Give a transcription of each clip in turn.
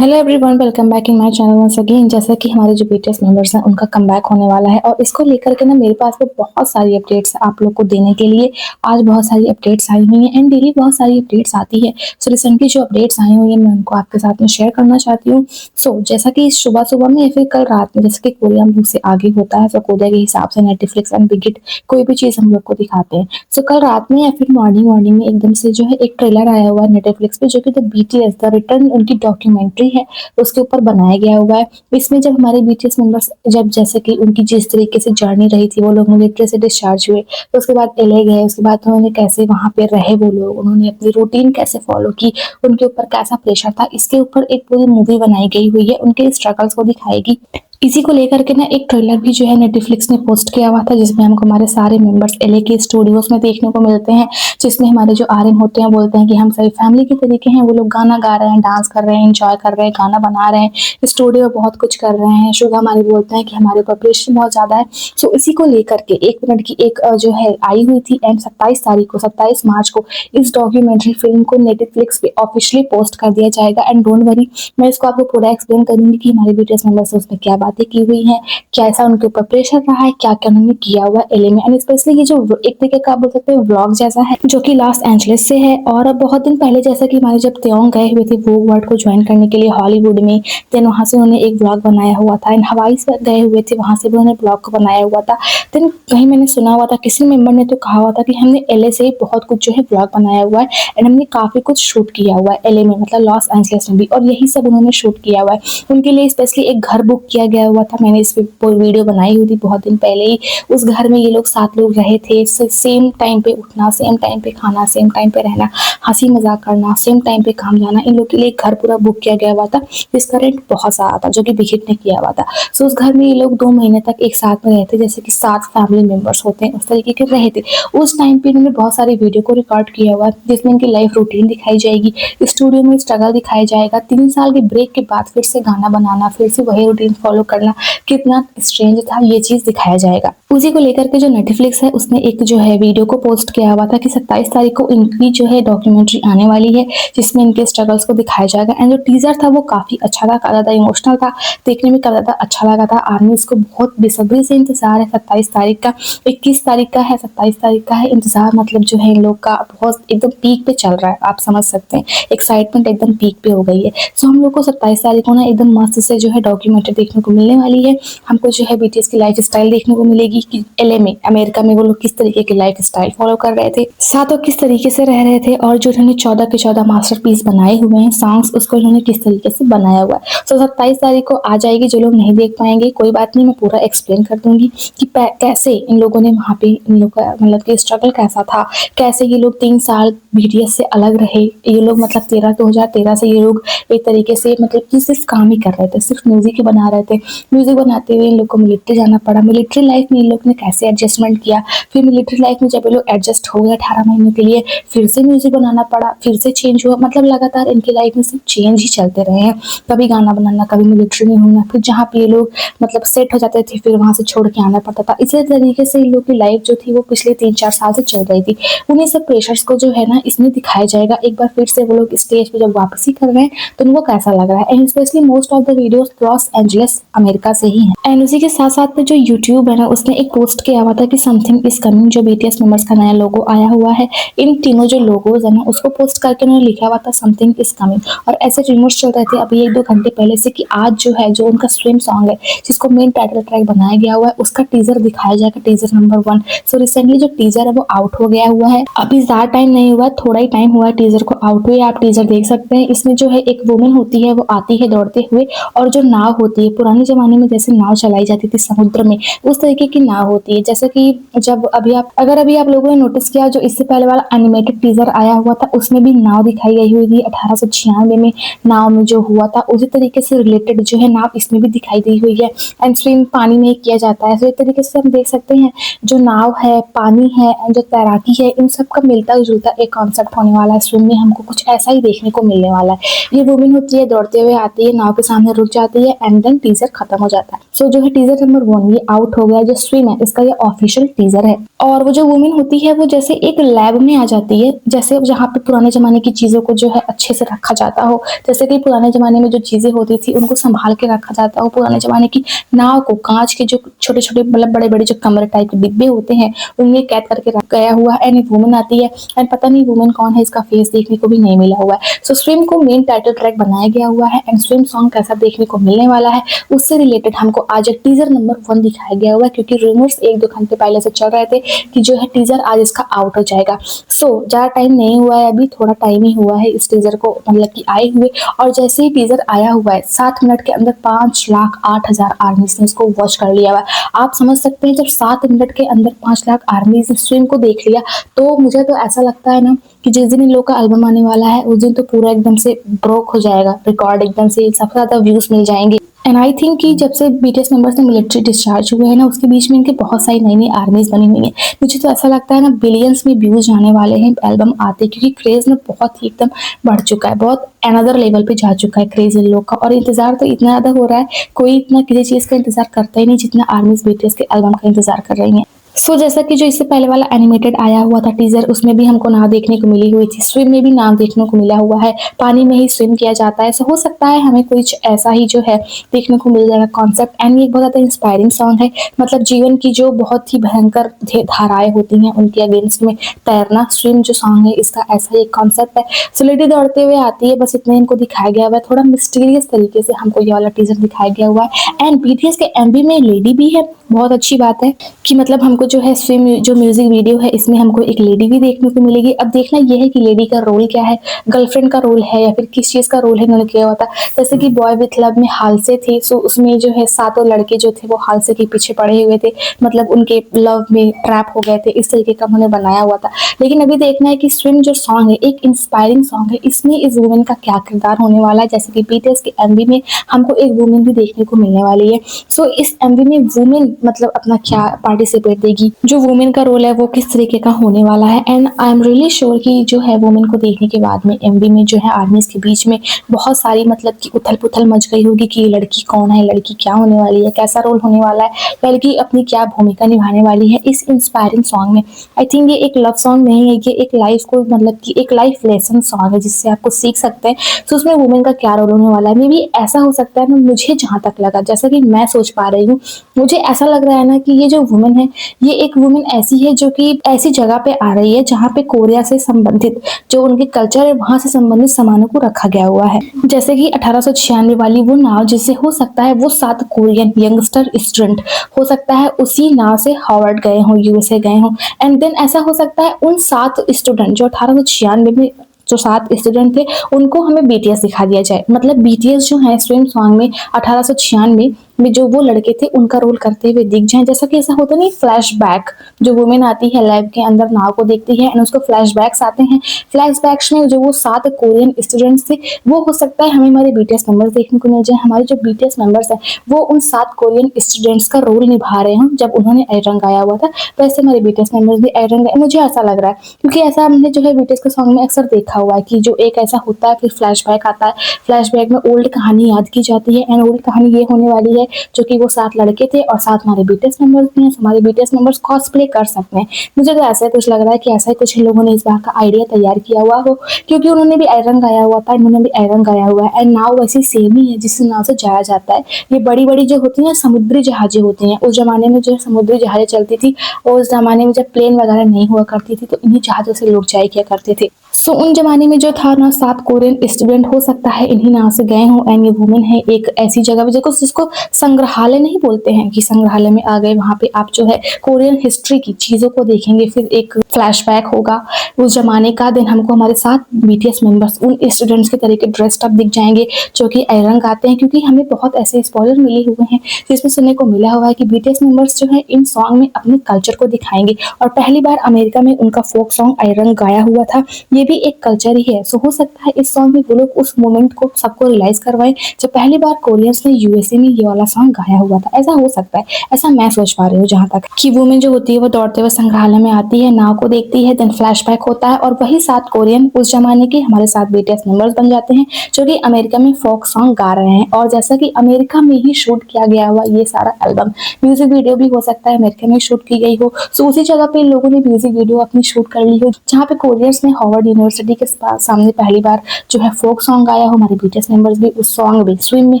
Hello everyone, welcome back in my channel once again. जैसा कि हमारे जो बीटीएस मेंबर्स हैं उनका कमबैक होने वाला है और इसको लेकर के ना मेरे पास में बहुत सारी अपडेट्स आप लोग को देने के लिए। आज बहुत सारी अपडेट्स आई हुई हैं एंड डेली बहुत सारी अपडेट्स आती है। सो रिसेंटली जो अपडेट्स आई हुई हैं मैं उनको आपके साथ में शेयर करना चाहती हूँ। सो जैसा कि सुबह सुबह में या फिर कल रात में, जैसे कि कोरिया मूवी से आगे होता है, तो कोरिया के हिसाब से नेटफ्लिक्स एंड बिगिट कोई भी चीज़ हम लोग को दिखाते हैं। सो कल रात में या फिर मॉर्निंग मॉर्निंग में एकदम से जो है एक ट्रेलर आया हुआ है नेटफ्लिक्स पे, जो कि द बीटीएस द रिटर्न उनकी डॉक्यूमेंट्री है, उसके ऊपर बनाया गया हुआ है। इसमें जब हमारे बीटीएस मेंबर्स, जब जैसे कि उनकी जिस तरीके से जर्नी रही थी, वो लोग मिलिट्री से डिस्चार्ज हुए, तो उसके बाद एलए गए, उसके बाद उन्होंने कैसे वहाँ पे रहे, वो लोग उन्होंने अपनी रूटीन कैसे फॉलो की, उनके ऊपर कैसा प्रेशर था, इसके ऊपर एक पूरी मूवी बनाई गई हुई है, उनके स्ट्रगल्स को दिखाएगी। इसी को लेकर के ना एक ट्रेलर भी जो है नेटफ्लिक्स ने पोस्ट किया हुआ था, जिसमें हमको हमारे सारे मेंबर्स एलए के स्टूडियोज में देखने को मिलते हैं, जिसमें हमारे जो आर्यन होते हैं बोलते हैं कि हम सभी फैमिली के तरीके हैं। वो लोग गाना गा रहे हैं, डांस कर रहे हैं, एंजॉय कर रहे हैं, गाना बना रहे हैं, स्टूडियो में बहुत कुछ कर रहे हैं। शुगा हमारे बोलते हैं कि हमारे ऊपर प्रेशर बहुत ज़्यादा है। सो इसी को लेकर के 1 मिनट की एक जो है आई हुई थी, एंड 27 तारीख को, 27 मार्च को इस डॉक्यूमेंट्री फिल्म को नेटफ्लिक्स पे ऑफिशियली पोस्ट कर दिया जाएगा। एंड डोंट वरी, मैं इसको आपको पूरा एक्सप्लेन करूंगी कि हमारे बीटीएस मेंबर्स उसमें क्या बातें की हुई हैं, क्या ऐसा उनके ऊपर प्रेशर रहा है, क्या क्या उन्होंने किया हुआ एलए में। एंड स्पेशली ये जो एक तरीके का आप बोल सकते हैं व्लॉग जैसा है, जो कि लॉस एंजलिस से है। और अब बहुत दिन पहले जैसा कि हमारे जब त्योंग गए हुए थे वो वर्ल्ड को ज्वाइन करने के लिए हॉलीवुड में, देन वहां से उन्होंने एक ब्लॉग बनाया हुआ था। एंड हवाई से गए हुए थे, वहां से भी उन्होंने ब्लॉग को बनाया हुआ था। देन कहीं मैंने सुना हुआ था, किसी मेंबर ने तो कहा हुआ था कि हमने एलए से ही बहुत कुछ जो है ब्लॉग बनाया हुआ है, एंड हमने काफी कुछ शूट किया हुआ है एलए में, मतलब लॉस एंजलिस में भी, और यही सब उन्होंने शूट किया हुआ है। उनके लिए स्पेशली एक घर बुक किया गया हुआ था। मैंने इस पे वीडियो बनाई हुई थी बहुत दिन पहले ही। उस घर में ये लोग 7 लोग रहे थे, सेम टाइम पे उठना, सेम टाइम पे खाना, सेम टाइम पे रहना, हंसी मजाक करना, सेम टाइम पे काम जाना। इन लोग के लिए एक घर पूरा बुक किया गया हुआ था, जिसका रेंट बहुत सारा था, जो कि बिगिट ने किया हुआ था। सो उस घर में ये लोग 2 महीने तक एक साथ में रहते, जैसे कि 7 फैमिली मेंबर्स होते हैं उस तरीके के रहे थे। उस टाइम पे इन्होंने बहुत सारी वीडियो को रिकॉर्ड किया हुआ, जिसमें इनकी लाइफ रूटीन दिखाई जाएगी, स्टूडियो में स्ट्रगल दिखाया जाएगा, 3 साल के ब्रेक के बाद फिर से गाना बनाना, फिर से वही रूटीन फॉलो करना कितना स्ट्रेंज था, ये चीज दिखाया जाएगा। उसी को लेकर के जो नेटफ्लिक्स है उसने एक जो है वीडियो को पोस्ट किया हुआ था कि 27 तारीख को इनकी जो है डॉक्यूमेंट्री आने वाली है, जिसमें इनके स्ट्रगल्स को दिखाया जाएगा। एंड जो टीजर था वो काफी अच्छा था, काफी ज्यादा इमोशनल था, देखने में काफी ज्यादा अच्छा लगा था। आर्मी इसको बहुत बेसब्री से इंतजार है। 27 तारीख का, 21 तारीख का है, 27 तारीख का है इंतजार। मतलब जो है इन लोग का बहुत एकदम पीक पे चल रहा है, आप समझ सकते हैं, एक्साइटमेंट एकदम पीक पे हो गई है। सो हम लोग को 27 तारीख को ना एकदम मस्त से जो है डॉक्यूमेंट्री देखने को मिलने वाली है। हमको जो है बीटीएस की लाइफ स्टाइल देखने को मिलेगी कि एलए में, अमेरिका में वो लोग किस तरीके की लाइफ स्टाइल फॉलो कर रहे थे, साथ वो किस तरीके से रह रहे थे, और जो उन्होंने 14 के 14 मास्टरपीस बनाए हुए हैं सॉन्ग्स, उसको उन्होंने किस तरीके से बनाया हुआ है। सो 27 तारीख को आ जाएगी। जो लोग नहीं देख पाएंगे कोई बात नहीं, मैं पूरा एक्सप्लेन कर दूंगी कि कैसे इन लोगों ने वहाँ पे, इन लोग का मतलब कि स्ट्रगल कैसा था, कैसे ये लोग 3 साल बीटीएस से अलग रहे। ये लोग मतलब 2013 से ये लोग एक तरीके से मतलब कि सिर्फ काम ही कर रहे थे, सिर्फ म्यूजिक ही बना रहे थे। म्यूजिक बनाते हुए इन लोग को मिलिट्री जाना पड़ा। मिलिट्री लाइफ में इन लोग ने कैसे एडजस्टमेंट किया, फिर मिलिट्री लाइफ में जब ये लोग एडजस्ट हो गए 18 महीने के लिए, फिर से म्यूजिक बनाना पड़ा, फिर से चेंज हुआ। मतलब लगातार इनकी लाइफ में सिर्फ चेंज ही चलते रहे हैं, कभी गाना बनाना, कभी मिलिट्री में होना, फिर जहाँ पे ये लोग मतलब सेट हो जाते थे फिर वहां से छोड़ के आना पड़ता था। इसी तरीके से इन लोग की लाइफ जो थी वो पिछले 3-4 साल से चल रही थी। उन्हीं सब प्रेशर्स को जो है ना इसमें दिखाया जाएगा। एक बार फिर से वो लोग स्टेज पे जब वापसी कर रहे हैं तो उनको कैसा लग रहा है। And specially most of the videos Los Angeles America से ही है। एंड उसी के साथ साथ में जो यूट्यूब है ना उसने एक पोस्ट किया हुआ था कि समथिंग इज कमिंग, जो बीटीएस मेंबर्स का नया लोगो आया हुआ है। इन तीनों जो लोगोज है ना उसको पोस्ट करके उन्होंने लिखा हुआ था समथिंग इज कमिंग। और ऐसे रिमोट्स चल रहे थे अभी 1-2 घंटे पहले से कि आज जो है जो उनका स्ट्रीम सॉन्ग है, जिसको मेन टाइटल ट्रैक बनाया गया हुआ है, उसका टीजर दिखाया जाएगा, टीजर नंबर 1। सो रिसेंटली जो टीजर है वो आउट हो गया हुआ है। अभी ज्यादा टाइम नहीं हुआ, थोड़ा ही टाइम हुआ है टीजर को आउट हुए। आप टीजर देख सकते हैं। इसमें जो है एक वुमेन होती है, वो आती है दौड़ते हुए, और जो नाव होती है पुराने जमाने में जैसे नाव चलाई जाती थी समुद्र में, उस तरीके की नाव होती है। जैसे कि जब अभी आप लोगों ने नोटिस किया, जो इससे पहले वाला एनिमेटेड टीजर आया हुआ था उसमें भी नाव दिखाई गई हुई थी 1896 में। नाव में जो हुआ था उसी तरीके से रिलेटेड जो है नाव इसमें भी दिखाई दी हुई है। एंड स्विम पानी में ही किया जाता है। तो इस तरीके से हम देख सकते हैं जो नाव है, पानी है, जो तैराकी है, इन सब का मिलता जुलता एक कॉन्सेप्ट होने वाला है। स्विम में हमको कुछ ऐसा ही देखने को मिलने वाला है। ये वुमेन होती है, दौड़ते हुए आती है, नाव के सामने रुक जाती है, एंड देन टीजर खत्म हो जाता है। सो जो है टीजर नंबर 1 ये आउट हो गया। जो स्विम है इसका ये ऑफिशियल टीजर है और वो जो वुमेन होती है वो जैसे एक लैब में आ जाती है, जैसे जहाँ पे पुराने जमाने की चीजों को जो है अच्छे से रखा जाता हो, जैसे कि पुराने जमाने में जो चीजें होती थी उनको संभाल के रखा जाता हो। पुराने जमाने की नाव को कांच के जो छोटे छोटे मतलब बड़े बड़े जो कमरे टाइप के डिब्बे होते हैं उनमें कैद करके रख गया हुआ है। एंड एक वुमेन आती है एंड पता नहीं वुमेन कौन है, इसका फेस देखने को भी नहीं मिला हुआ है। सो स्विम को मेन टाइटल ट्रैक बनाया गया हुआ है एंड स्विम सॉन्ग कैसा देखने को मिलने वाला है उससे रिलेटेड हमको आज एक टीजर नंबर 1 दिखाया गया हुआ है, क्योंकि रूमर्स एक दो घंटे पहले से चल रहे थे कि जो है टीजर आज इसका आउट हो जाएगा। सो ज्यादा टाइम नहीं हुआ है, अभी थोड़ा टाइम ही हुआ है इस टीजर को मतलब कि आए हुए, और जैसे ही टीजर आया हुआ है 7 मिनट के अंदर 5,08,000 आर्मीज ने इसको वॉच कर लिया हुआ है। आप समझ सकते हैं जब 7 मिनट के अंदर 5 लाख आर्मीज ने स्विम को देख लिया, तो मुझे तो ऐसा लगता है ना कि जिस दिन इन लोग का एल्बम आने वाला है उस दिन तो पूरा एकदम से ब्रोक हो जाएगा रिकॉर्ड, एकदम से सबसे ज्यादा व्यूज मिल जाएंगे। एंड आई थिंक कि जब से बीटीएस मेंबर्स ने मिलिट्री डिस्चार्ज हुए हैं ना उसके बीच में इनके बहुत सारी नई नई आर्मीज बनी हुई हैं। मुझे तो ऐसा लगता है ना बिलियंस में व्यूज जाने वाले हैं एल्बम आते, क्योंकि क्रेज में बहुत ही एकदम बढ़ चुका है, बहुत अनदर लेवल पे जा चुका है क्रेज इन लोग का। और इंतजार तो इतना ज्यादा हो रहा है, कोई इतना किसी चीज का इंतजार करता ही नहीं जितना आर्मीज बीटीएस के एल्बम का इंतजार कर रही है। सो जैसा कि जो इससे पहले वाला एनिमेटेड आया हुआ था टीजर उसमें भी हमको नाव देखने को मिली हुई थी, स्विम में भी नाव देखने को मिला हुआ है, पानी में ही स्विम किया जाता है। सो हो सकता है हमें कुछ ऐसा ही जो है देखने को मिल जाएगा कॉन्सेप्ट। एंड ये एक बहुत ज्यादा इंस्पायरिंग सॉन्ग है, मतलब जीवन की जो बहुत ही भयंकर धाराएं होती हैं उनके अगेंस्ट में तैरना, स्विम जो सॉन्ग है इसका ऐसा ही एक कॉन्सेप्ट है। सो लेडी दौड़ते हुए आती है, बस इतना इनको दिखाया गया हुआ है, थोड़ा मिस्टीरियस तरीके से हमको ये वाला टीजर दिखाया गया हुआ है। एंड बीटीएस के एमवी में लेडी भी है, बहुत अच्छी बात है कि मतलब हमको जो है स्विम जो म्यूजिक वीडियो है इसमें हमको एक लेडी भी देखने को मिलेगी। अब देखना यह है कि लेडी का रोल क्या है, गर्लफ्रेंड का रोल है या फिर किस चीज का रोल है उन्होंने किया हुआ था। जैसे कि बॉय विथ लव में हालसे थे, सो उसमें जो है सातों लड़के जो थे वो हालसे के पीछे पड़े हुए थे, मतलब उनके लव में ट्रैप हो गए थे, इस तरीके का उन्होंने बनाया हुआ था। लेकिन अभी देखना है कि स्विम जो सॉन्ग है एक इंस्पायरिंग सॉन्ग है, इसमें इस वुमेन का क्या किरदार होने वाला है। जैसे कि बीटीएस के एमवी में हमको एक वुमेन भी देखने को मिलने वाली है। सो इस एमवी में वुमेन मतलब अपना क्या पार्टिसिपेट देगी, जो वुमेन का रोल है वो किस तरीके का होने वाला है। And I am really sure कि जो है वुमेन को देखने के बाद में एमवी में जो है आर्मीज के बीच में बहुत सारी मतलब कि उथल पुथल मच गई होगी कि ये लड़की कौन है, लड़की क्या होने वाली है, कैसा रोल होने वाला है, लड़की अपनी क्या भूमिका निभाने वाली है इस इंस्पायरिंग सॉन्ग में। आई थिंक ये एक लव सॉन्ग नहीं है, ये एक लाइफ को मतलब कि एक लाइफ लेसन सॉन्ग है जिससे आपको सीख सकते हैं। तो उसमें वुमेन का क्या रोल होने वाला है, मे बी ऐसा हो सकता है ना, मुझे जहाँ तक लगा जैसा कि मैं सोच पा रही हूँ, मुझे ऐसा लग रहा है ना कि ये जो वुमेन है ये एक वुमेन ऐसी है जो कि ऐसी जगह पे आ रही है जहाँ पे कोरिया से संबंधित जो उनके कल्चर है वहां से संबंधित सामानों को रखा गया हुआ है। जैसे कि 1896 वाली वो नाव, जिससे हो सकता है वो 7 कोरियन यंगस्टर स्टूडेंट हो सकता है उसी नाव से हार्वर्ड गए हों, यूएसए गए हों। एंड देन ऐसा हो सकता है उन 7 स्टूडेंट जो 1896 में जो 7 स्टूडेंट थे उनको हमें बीटीएस दिखा दिया जाए, मतलब बीटीएस जो है स्विम सॉन्ग में 1896 में जो वो लड़के थे उनका रोल करते हुए दिख जाए। जैसा कि ऐसा होता नहीं फ्लैशबैक, जो वुमेन आती है लैब के अंदर नाव को देखती है एंड उसको फ्लैशबैक्स आते हैं, फ्लैशबैक्स में जो वो 7 कोरियन स्टूडेंट्स थे वो हो सकता है हमें हमारे बीटीएस मेंबर्स देखने को मिल जाए। हमारे जो बीटीएस मेंबर्स हैं वो उन 7 कोरियन स्टूडेंट्स का रोल निभा रहे हों जब उन्होंने आयरन गाया हुआ था, वैसे हमारे बीटीएस मेंबर्स भी आयरन गाए, मुझे ऐसा लग रहा है। क्योंकि ऐसा हमने जो है बीटीएस के सॉन्ग में अक्सर देखा हुआ है कि जो एक ऐसा होता है फिर फ्लैशबैक आता है, फ्लैशबैक में ओल्ड कहानी याद की जाती है। एंड ओल्ड कहानी ये होने वाली है जो कि वो 7 लड़के थे और 7 हमारे बीटीएस मेंबर्स भी हैं, हमारे बीटीएस मेंबर्स कॉस्प्ले कर सकते हैं। मुझे तो ऐसा कुछ लग रहा है कि ऐसा ही कुछ इन लोगों ने इस बार का आइडिया तैयार किया हुआ हो, क्योंकि उन्होंने भी आयरन गाया हुआ था, इन्होंने भी आयरन गाया हुआ है। एंड नाव वैसी सेम ही है जिस नाव से जाया जाता है। ये बड़ी बड़ी जो होती है समुद्री जहाजें होती हैं, उस जमाने में जो समुद्री जहाजें चलती थी और उस जमाने में जब प्लेन वगैरह नहीं हुआ करती थी तो इन्हीं जहाजों से लोग जाया किया करते थे। सो उन जमाने में जो था ना 7 कोरियन स्टूडेंट हो सकता है इन्हीं नाव से गए हों। एंड ये वुमेन है एक ऐसी जगह पे जिसको संग्रहालय नहीं बोलते हैं कि संग्रहालय में आ गए, वहां पे आप जो है कोरियन हिस्ट्री की चीजों को देखेंगे, फिर एक फ्लैशबैक होगा उस जमाने का। देन हमको हमारे साथ बीटीएस मेंबर्स उन स्टूडेंट्स के तरीके ड्रेस्ड अप दिख जाएंगे जो कि आयरन गाते हैं, क्योंकि हमें बहुत ऐसे स्पॉइलर मिले हुए हैं जिसमें सुनने को मिला हुआ है कि बीटीएस मेंबर्स जो है इन सॉन्ग में अपने कल्चर को दिखाएंगे। और पहली बार अमेरिका में उनका फोक सॉन्ग आयरन गाया हुआ था, ये भी एक कल्चर ही है। सो हो सकता है इस सॉन्ग में वो लोग उस मोमेंट को सबको रियलाइज करवाएं जब पहली बार कोरियंस ने यूएसए में ये वाला सॉन्ग गाया हुआ था। ऐसा हो सकता है, ऐसा मैं सोच पा रही हूँ जहाँ तक कि वुमेन जो होती है वो दौड़ते हुए संग्रहालय में आती है, नाव को देखती है, देन फ्लैशबैक होता है और वही 7 कोरियन उस जमाने के हमारे साथ बीटीएस मेंबर्स बन जाते हैं जो कि अमेरिका में फोक सॉन्ग गा रहे हैं। और जैसा कि अमेरिका में ही शूट किया गया हुआ ये सारा एल्बम, म्यूजिक वीडियो भी हो सकता है अमेरिका में शूट की गई हो। सो उसी जगह पे इन लोगों ने म्यूजिक वीडियो अपनी शूट कर ली हो जहाँ पे कोरियर्स ने हार्वर्ड यूनिवर्सिटी के सामने पहली बार जो है फोक सॉन्ग गाया हो। हमारे बीटीएस मेंबर्स भी उस सॉन्ग में स्विम में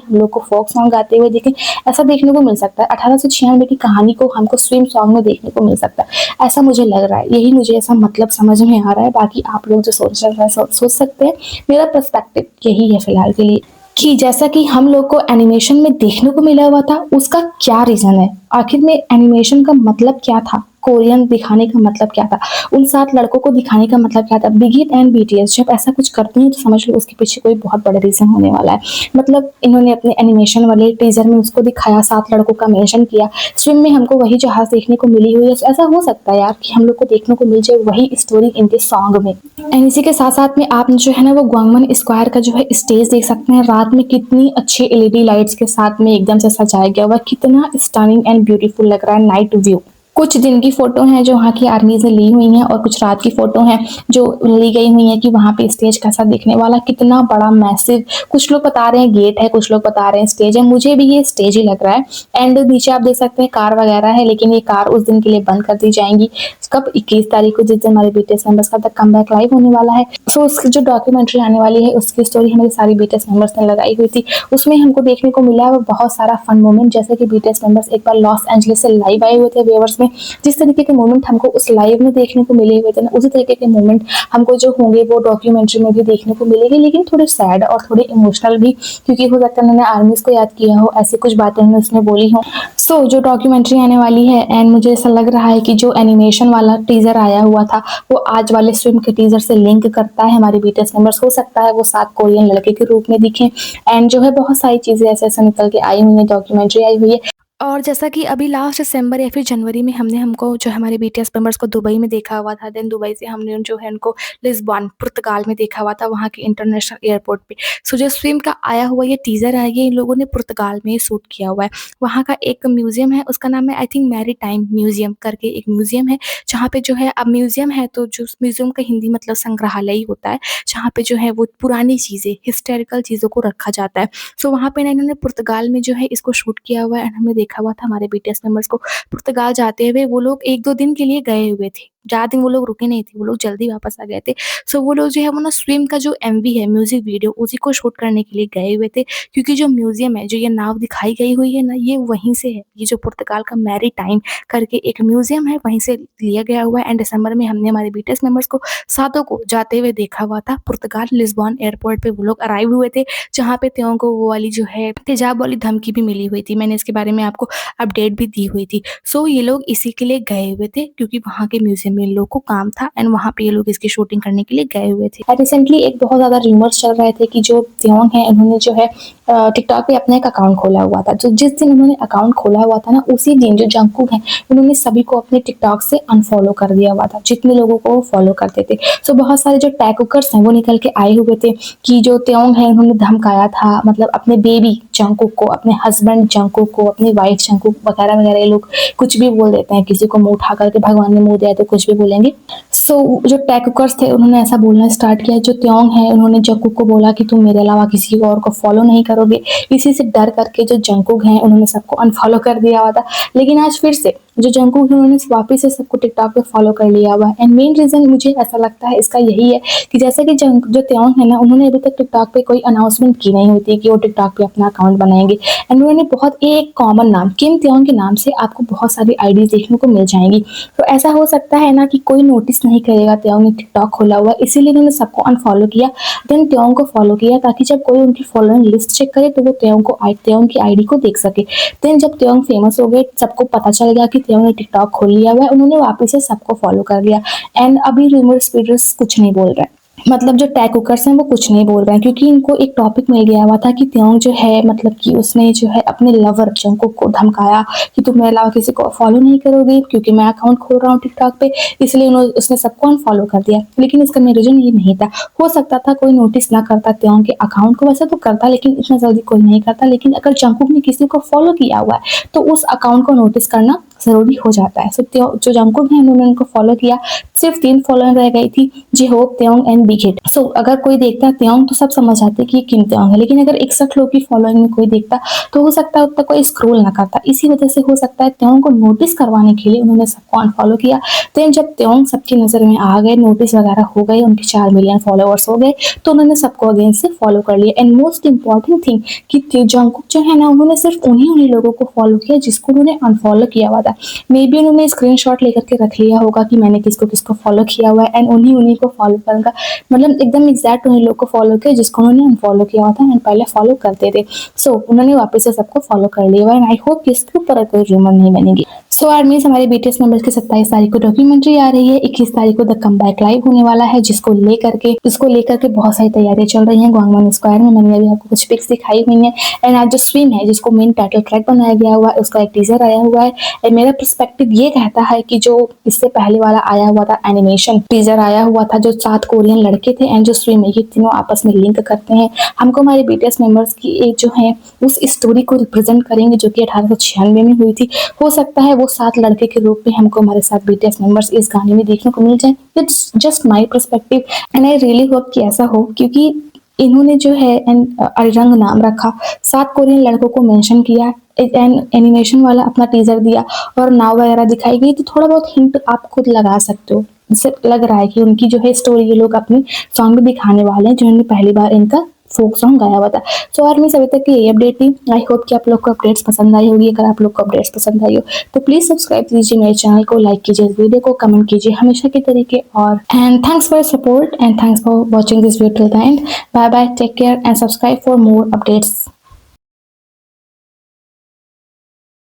हम लोग को फोक सॉन्ग गाते हुए देखें, ऐसा देखने को मिल सकता है। 1896 की कहानी को हमको स्विम सॉन्ग में देखने को मिल सकता है, ऐसा मुझे लग रहा है। यही मुझे ऐसा मतलब समझ में आ रहा है। बाकी आप लोग जो सोच रहे हैं सोच सकते हैं। मेरा पर्सपेक्टिव यही है फिलहाल के लिए कि जैसा कि हम लोग को एनिमेशन में देखने को मिला हुआ था उसका क्या रीजन है, आखिर में एनिमेशन का मतलब क्या था, कोरियन दिखाने का मतलब क्या था, उन 7 लड़कों को दिखाने का मतलब क्या था। बिग एंड बीटीएस जब ऐसा कुछ करते हैं तो समझ लो उसके पीछे कोई बहुत बड़ा रीजन होने वाला है। मतलब इन्होंने अपने एनिमेशन वाले टीजर में उसको दिखाया, 7 लड़कों का मेंशन किया, स्विम में हमको वही जहाज देखने को मिली हुई है। तो ऐसा हो सकता है यार कि हम लोग को देखने को मिल जाए वही स्टोरी इन दिस सॉन्ग में। एंड इसी के साथ साथ में आप जो है ना वो ग्वांगमन स्क्वायर का जो है स्टेज देख सकते हैं। रात में कितनी अच्छी एलईडी लाइट्स के साथ में एकदम से सजाया गया हुआ, कितना स्टनिंग एंड ब्यूटीफुल लग रहा है नाइट व्यू। कुछ दिन की फोटो हैं जो वहाँ की आर्मी से ली हुई हैं और कुछ रात की फोटो हैं जो ली गई हुई हैं कि वहाँ पे स्टेज कैसा दिखने वाला, कितना बड़ा मैसिव। कुछ लोग बता रहे हैं गेट है, कुछ लोग बता रहे हैं स्टेज है, मुझे भी ये स्टेज ही लग रहा है। एंड नीचे आप देख सकते हैं कार वगैरह है, लेकिन ये कार उस दिन के लिए बंद कर दी जाएंगी। कब 21 तारीख को, जिस दिन हमारे बीटीएस मेंबर्स का कम बैक लाइव होने वाला है। सो उसकी जो डॉक्यूमेंट्री आने वाली है उसकी स्टोरी हमारे सारी बीटीएस मेंबर्स ने लगाई हुई थी। उसमें हमको देखने को मिला है वो बहुत सारा फन मोमेंट, जैसे कि बीटीएस मेंबर्स एक बार लॉस एंजलिस से लाइव आए हुए थे वेवर्स में। जिस तरीके के मोमेंट हमको उस लाइव में देखने को मिले हुए थे ना, उसी तरीके के मोमेंट हमको जो होंगे वो डॉक्यूमेंट्री में भी देखने को मिलेंगे, लेकिन थोड़े सैड और थोड़े इमोशनल भी, क्योंकि हो सकता है उन्होंने आर्मीज को याद किया हो, ऐसी कुछ बातें उन्होंने उसमें बोली हो। सो जो डॉक्यूमेंट्री आने वाली है, एंड मुझे ऐसा लग रहा है कि जो एनिमेशन वाला टीजर आया हुआ था वो आज वाले स्विम के टीजर से लिंक करता है। हमारे बीटीएस मेंबर्स हो सकता है वो 7 कोरियन लड़के के रूप में दिखें। एंड जो है बहुत सारी चीजें ऐसे ऐसे निकल के आई हुई है, डॉक्यूमेंट्री आई हुई है। और जैसा कि अभी लास्ट दिसंबर या फिर जनवरी में हमको जो हमारे बीटीएस मेंबर्स को दुबई में देखा हुआ था, देन दुबई से हमने जो है उनको लिस्बन पुर्तगाल में देखा हुआ था, वहाँ के इंटरनेशनल एयरपोर्ट पे। सो जो स्विम का आया हुआ ये टीजर है, ये इन लोगों ने पुर्तगाल में शूट किया हुआ है। वहाँ का एक म्यूजियम है, उसका नाम है I think maritime museum करके एक म्यूजियम है, जहाँ पे जो है अब म्यूजियम है तो जो म्यूजियम का हिंदी मतलब संग्रहालय ही होता है, जहाँ पे जो है वो पुरानी चीजें, हिस्टोरिकल चीजों को रखा जाता है। सो वहाँ पे ना इन्होंने पुर्तगाल में जो है इसको शूट किया हुआ है। एंड हमने देखा हुआ था हमारे बीटीएस मेंबर्स को पुर्तगाल जाते हुए, वो लोग 1-2 दिन के लिए गए हुए थे, ज़्यादा दिन वो लोग रुके नहीं थे, वो लोग जल्दी वापस आ गए थे। सो वो लोग जो है वो ना स्विम का जो एमवी है म्यूजिक वीडियो उसी को शूट करने के लिए गए हुए थे, क्योंकि जो म्यूजियम है, जो ये नाव दिखाई गई हुई है ना, ये वहीं से है। ये जो पुर्तगाल का मैरी टाइम करके एक म्यूजियम है वहीं से लिया गया हुआ है। एंड दिसंबर में हमने हमारे बीटीएस मेंबर्स को सातों को जाते हुए देखा हुआ था पुर्तगाल लिस्बन एयरपोर्ट पे। वो लोग अराइव हुए थे जहाँ पे त्यों को वो वाली जो है तेजाब वाली धमकी भी मिली हुई थी, मैंने इसके बारे में आपको अपडेट भी दी हुई थी। सो ये लोग इसी के लिए गए हुए थे क्योंकि वहाँ के म्यूजियम में इन लोग को काम था एंड वहाँ पे ये लोग इसकी शूटिंग करने के लिए गए हुए थे। रिसेंटली एक बहुत ज्यादा रूमर्स चल रहे थे कि जो त्योंग है उन्होंने जो है टिकटॉक पे अपना एक अकाउंट खोला हुआ था। जो जिस दिन उन्होंने अकाउंट खोला हुआ था ना, उसी दिन जो जंगकुक है उन्होंने सभी को अपने टिकटॉक से अनफॉलो कर दिया हुआ था, जितने लोगों को वो फॉलो करते थे। सो बहुत सारे जो टैगकर्स हैं वो निकल के आए हुए थे कि जो त्योंग है उन्होंने धमकाया था, मतलब अपने बेबी जंगकुक को, अपने हस्बैंड जंगकुक को, अपनी वाइफ जंगकुक वगैरह वगैरह, ये लोग कुछ भी बोल देते हैं, किसी को मुंह उठा करके भगवान ने मुंह दिया तो कुछ भी बोलेंगे। सो जो टैगकर्स थे उन्होंने ऐसा बोलना स्टार्ट किया। जो त्योंग है उन्होंने जंगकुक को बोला कि तुम मेरे अलावा किसी और को फॉलो नहीं करोगे। इसी से डर करके जो जंगकुक हैं उन्होंने सबको अनफॉलो कर दिया हुआ था। लेकिन आज फिर से जो जंगकुक है उन्होंने वापस से सबको टिकटॉक पे फॉलो कर लिया हुआ है। एंड मेन रीजन मुझे ऐसा लगता है इसका यही है कि जैसे कि जो त्योंग है ना, उन्होंने अभी तक टिकटॉक पे कोई अनाउंसमेंट की नहीं होती कि वो टिकटॉक पे अपना अकाउंट बनाएंगे। एंड उन्होंने बहुत एक कॉमन नाम किम त्योंग के नाम से आपको बहुत सारी आईडीज देखने को मिल जाएंगी। तो ऐसा हो सकता है ना कि कोई नोटिस नहीं करेगा त्योंग ने टिकटॉक खोला हुआ, इसीलिए उन्होंने सबको अनफॉलो किया, देन त्योंग को फॉलो किया, ताकि जब कोई उनकी फॉलोइंग लिस्ट चेक करे तो वो त्योंग की आईडी को देख सके। देन जब त्योंग फेमस हो गए, सबको पता चल गया कि त्योंग ने टिकटॉक खोल लिया हुआ है, उन्होंने वापस से सबको फॉलो कर लिया। एंड अभी रूमर स्प्रेडर्स कुछ नहीं बोल रहे, मतलब जो टैग कुकर्स हैं वो कुछ नहीं बोल रहे हैं, क्योंकि इनको एक टॉपिक मिल गया हुआ था कि त्योंग जो है मतलब कि उसने जो है अपने लवर जंगकुक को धमकाया कि तुम मेरे अलावा किसी को फॉलो नहीं करोगे, क्योंकि मैं अकाउंट खोल रहा हूँ टिकटॉक पे, इसलिए उसने सबको अनफॉलो कर दिया। लेकिन इसका मेन रीजन ये नहीं था। हो सकता था कोई नोटिस ना करता त्योंग के अकाउंट को, वैसे तो करता लेकिन इतना जल्दी कोई नहीं करता, लेकिन अगर जंगकुक ने किसी को फॉलो किया हुआ है तो उस अकाउंट को नोटिस करना ज़रूरी हो जाता है। सो जो जंगकुक है उन्होंने उनको फॉलो किया। सिर्फ 3 फॉलोअर रह गई थी, जिहोप, त्योंग एंड बिग हिट। सो अगर कोई देखता त्योंग तो सब समझ जाते कि ये किम त्योंग है, लेकिन अगर 61 लोग की फॉलोइंग में कोई देखता तो हो सकता है उतना कोई स्क्रॉल ना करता। इसी वजह से हो सकता है त्योंग को नोटिस करवाने के लिए उन्होंने सबको अनफॉलो किया। देन जब त्योंग सबकी नज़र में आ गए, नोटिस वगैरह हो गए, उनके 4 मिलियन फॉलोअर्स हो गए, तो उन्होंने सबको अगेन से फॉलो कर लिया। एंड मोस्ट इंपॉर्टेंट थिंग कि जंगकुक जो है ना उन्होंने सिर्फ उन्हीं लोगों को फॉलो किया जिसको उन्होंने अनफॉलो किया हुआ था। मे बी उन्होंने स्क्रीनशॉट लेकर के रख लिया होगा कि मैंने किसको किसको फॉलो किया हुआ है, एंड उन्हीं को फॉलो करूंगा। मतलब एकदम एग्जैक्ट उन्हीं लोग को फॉलो किया जिसको उन्होंने अनफॉलो किया हुआ था एंड पहले फॉलो करते थे। सो उन्होंने वापस से सबको फॉलो कर लिया हुआ है, एंड आई होप कि इसके ऊपर कोई रूमर नहीं बनेगी। सो आर्मी हमारे बीटीएस मेंबर्स की 27 तारीख को डॉक्यूमेंट्री आ रही है, 21 तारीख को द कमबैक लाइव होने वाला है, जिसको लेकर के बहुत सारी तैयारियां चल रही हैं ग्वांगवान स्क्वायर में। मैंने अभी आपको कुछ पिक्स दिखाई हुई हैं। एंड आज जो स्ट्रीम है जिसको मेन टाइटल ट्रैक बनाया गया हुआ है उसका एक टीजर आया हुआ है। एंड मेरा पर्सपेक्टिव ये कहता है कि जो इससे पहले वाला आया हुआ था एनिमेशन टीजर आया हुआ था, जो 7 कोरियन लड़के थे एंड जो स्ट्रीम है, ये तीनों आपस में लिंक करते हैं, हमको हमारे बीटीएस मेंबर्स की एक जो है उस स्टोरी को रिप्रेजेंट करेंगे जो कि 1896 में हुई थी। हो सकता है वो 7 लड़के के रूप में हमको हमारे साथ बीटीएस मेंबर्स इस गाने में देखने को मिल जाए। It's just my perspective and I really hope कि ऐसा हो, क्योंकि इन्होंने जो है अरिरंग नाम रखा, 7 कोरियन लड़कों को मेंशन किया, एनिमेशन वाला अपना टीजर दिया और नाव वगैरह दिखाई गई, तो थोड़ा बहुत हिंट आप खुद लगा सकते हो। इससे लग रहा है कि उनकी जो है स्टोरी ये लोग अपनी सॉन्ग में दिखाने वाले हैं, जिन्होंने पहली बार इनका फोक सॉन्ग गाया हुआ था। सो आर्मी अभी तक की यही अपडेट थी। आई होप कि आप लोग को अपडेट्स पसंद आई होगी। अगर आप लोग को अपडेट्स पसंद आई हो तो प्लीज सब्सक्राइब कीजिए मेरे चैनल को, लाइक कीजिए इस वीडियो को, कमेंट कीजिए हमेशा के तरीके, और and thanks for support and thanks for watching this video till the end. Bye bye, take care and subscribe for more updates.